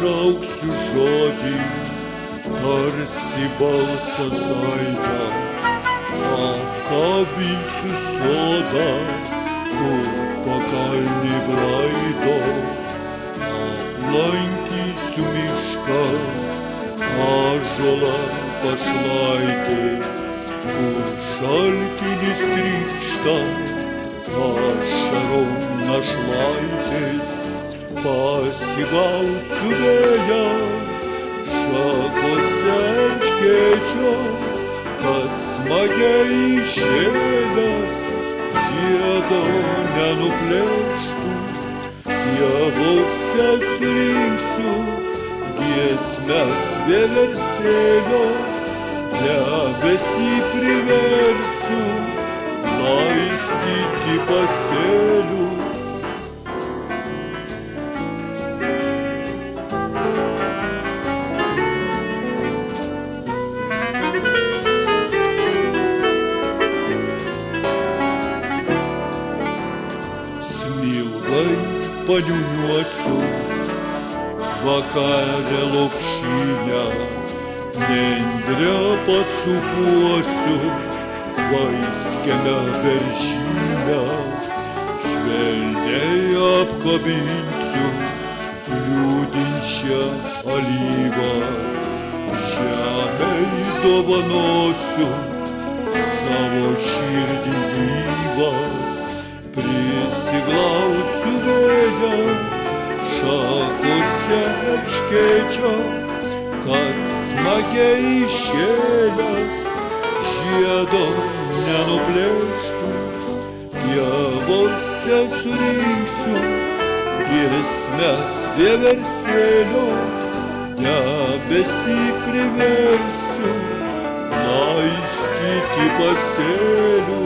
Šauksiu žodį, tarsi balsas aida, apkabinsiu sodą, kur pakalnį braido, aplankysiu mišką, ąžuolą pašlaitę, kur šaltinis trykšta, ašarom našlaitės. Pasigausiu vėją, šakose erškėčio, kad smagiai išėlęs žiedo nenuplėštų. Pievose surinksiu giesmes vieversėlio, debesį priversiu laistyti pasėlių. Smilgai paniuniuosiu vakare lopšinę, nendrę pasūpuosiu vaiskiame beržyne, švelniai apkabinsiu liūdinčią alyvą, žemei dovanosiu savo širdį gyvą. Prisiglausiu vėją, šakose erškėčio, kad smagiai išėlęs žiedo nenuplėštų. Pievose surinksiu giesmes vieversėlio, debesį priversiu laistyti pasėlių.